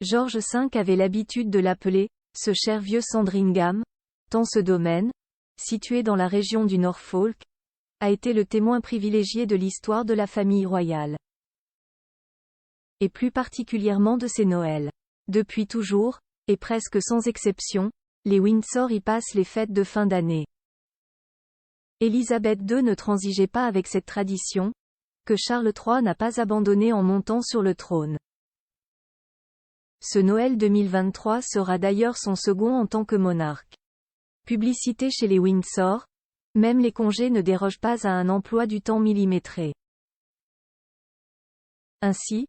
George V avait l'habitude de l'appeler « ce cher vieux Sandringham », tant ce domaine, situé dans la région du Norfolk, a été le témoin privilégié de l'histoire de la famille royale. Et plus particulièrement de ses Noëls. Depuis toujours, et presque sans exception, les Windsor y passent les fêtes de fin d'année. Élisabeth II ne transigeait pas avec cette tradition, que Charles III n'a pas abandonnée en montant sur le trône. Ce Noël 2023 sera d'ailleurs son second en tant que monarque. Publicité chez les Windsor, même les congés ne dérogent pas à un emploi du temps millimétré. Ainsi,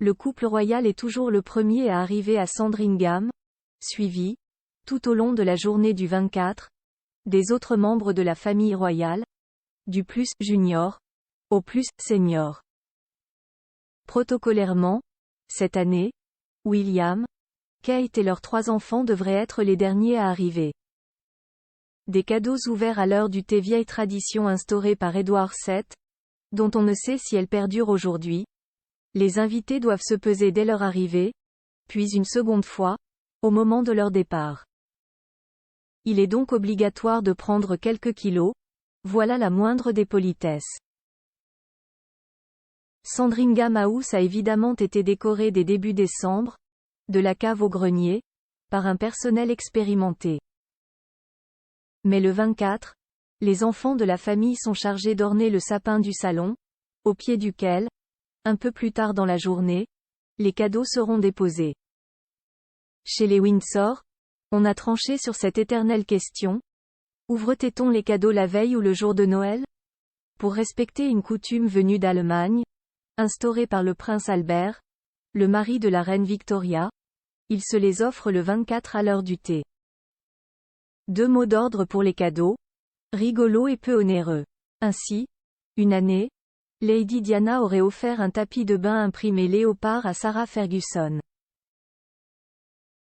le couple royal est toujours le premier à arriver à Sandringham, suivi, tout au long de la journée du 24, des autres membres de la famille royale, du plus junior au plus senior. Protocolairement, cette année, William, Kate et leurs 3 enfants devraient être les derniers à arriver. Des cadeaux ouverts à l'heure du thé, vieille tradition instaurée par Édouard VII, dont on ne sait si elle perdure aujourd'hui. Les invités doivent se peser dès leur arrivée, puis une seconde fois, au moment de leur départ. Il est donc obligatoire de prendre quelques kilos, voilà la moindre des politesses. Sandringham House a évidemment été décoré dès début décembre, de la cave au grenier, par un personnel expérimenté. Mais le 24, les enfants de la famille sont chargés d'orner le sapin du salon, au pied duquel, un peu plus tard dans la journée, les cadeaux seront déposés. Chez les Windsor, on a tranché sur cette éternelle question. Ouvre-t-on les cadeaux la veille ou le jour de Noël? Pour respecter une coutume venue d'Allemagne, instaurée par le prince Albert, le mari de la reine Victoria, il se les offre le 24 à l'heure du thé. 2 mots d'ordre pour les cadeaux, rigolo et peu onéreux. Ainsi, une année, Lady Diana aurait offert un tapis de bain imprimé léopard à Sarah Ferguson.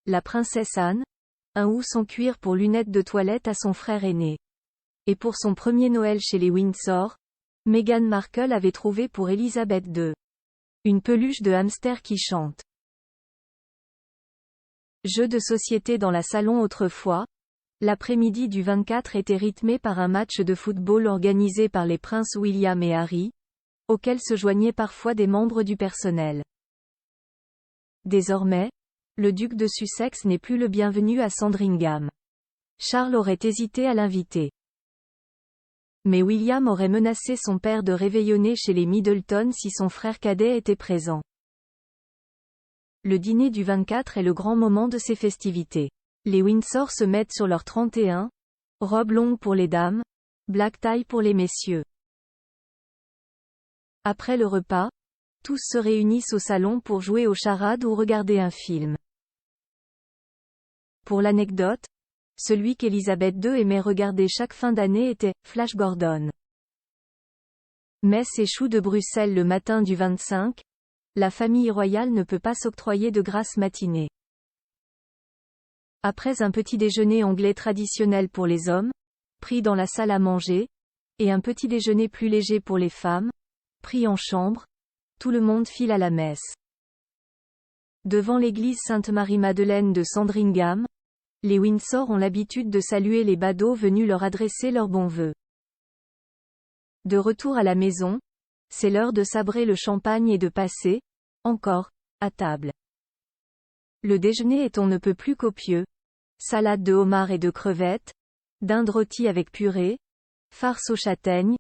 La princesse Anne, un housse en cuir pour lunettes de toilette à son frère aîné. Et pour son premier Noël chez les Windsor, Meghan Markle avait trouvé pour Élisabeth II une peluche de hamster qui chante. Jeux de société dans la salon. Autrefois, l'après-midi du 24 était rythmé par un match de football organisé par les princes William et Harry, auquel se joignaient parfois des membres du personnel. Désormais, le duc de Sussex n'est plus le bienvenu à Sandringham. Charles aurait hésité à l'inviter. Mais William aurait menacé son père de réveillonner chez les Middleton si son frère cadet était présent. Le dîner du 24 est le grand moment de ces festivités. Les Windsor se mettent sur leur 31, robe longue pour les dames, black tie pour les messieurs. Après le repas, tous se réunissent au salon pour jouer aux charades ou regarder un film. Pour l'anecdote, celui qu'Élisabeth II aimait regarder chaque fin d'année était Flash Gordon. Messe et choux de Bruxelles le matin du 25, la famille royale ne peut pas s'octroyer de grasses matinées. Après un petit déjeuner anglais traditionnel pour les hommes, pris dans la salle à manger, et un petit déjeuner plus léger pour les femmes, pris en chambre, tout le monde file à la messe. Devant l'église Sainte-Marie-Madeleine de Sandringham, les Windsor ont l'habitude de saluer les badauds venus leur adresser leurs bons vœux. De retour à la maison, c'est l'heure de sabrer le champagne et de passer, encore, à table. Le déjeuner est on ne peut plus copieux. Salade de homard et de crevettes, dinde rôtie avec purée, farce aux châtaignes,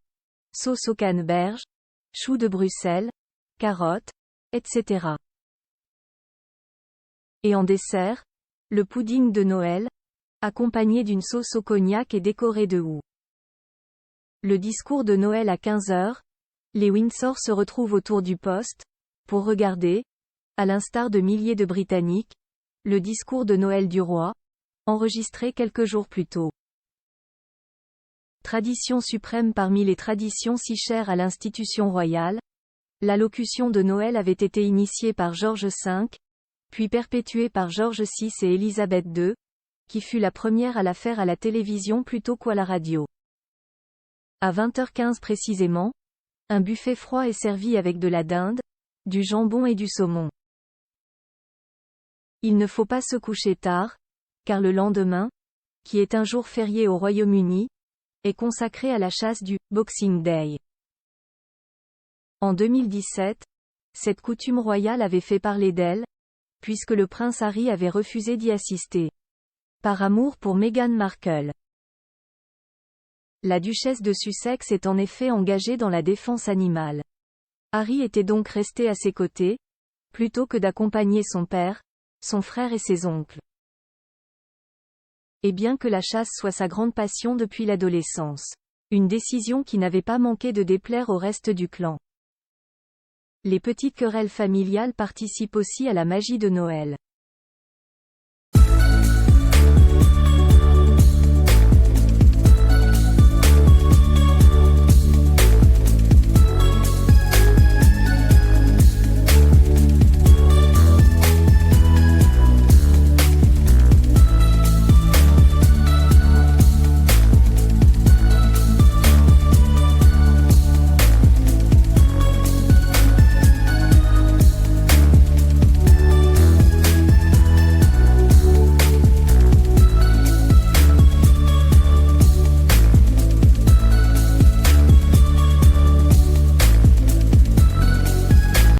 sauce aux canneberges, choux de Bruxelles, carottes, etc. Et en dessert, le pudding de Noël, accompagné d'une sauce au cognac et décoré de houx. Le discours de Noël à 15h, les Windsor se retrouvent autour du poste, pour regarder, à l'instar de milliers de Britanniques, le discours de Noël du roi, enregistré quelques jours plus tôt. Tradition suprême parmi les traditions si chères à l'institution royale, l'allocution de Noël avait été initiée par George V, puis perpétuée par George VI et Élisabeth II, qui fut la première à la faire à la télévision plutôt qu'à la radio. À 20h15 précisément, un buffet froid est servi avec de la dinde, du jambon et du saumon. Il ne faut pas se coucher tard, car le lendemain, qui est un jour férié au Royaume-Uni, est consacré à la chasse du Boxing Day. En 2017, cette coutume royale avait fait parler d'elle, puisque le prince Harry avait refusé d'y assister. Par amour pour Meghan Markle. La duchesse de Sussex est en effet engagée dans la défense animale. Harry était donc resté à ses côtés, plutôt que d'accompagner son père, son frère et ses oncles. Et bien que la chasse soit sa grande passion depuis l'adolescence. Une décision qui n'avait pas manqué de déplaire au reste du clan. Les petites querelles familiales participent aussi à la magie de Noël.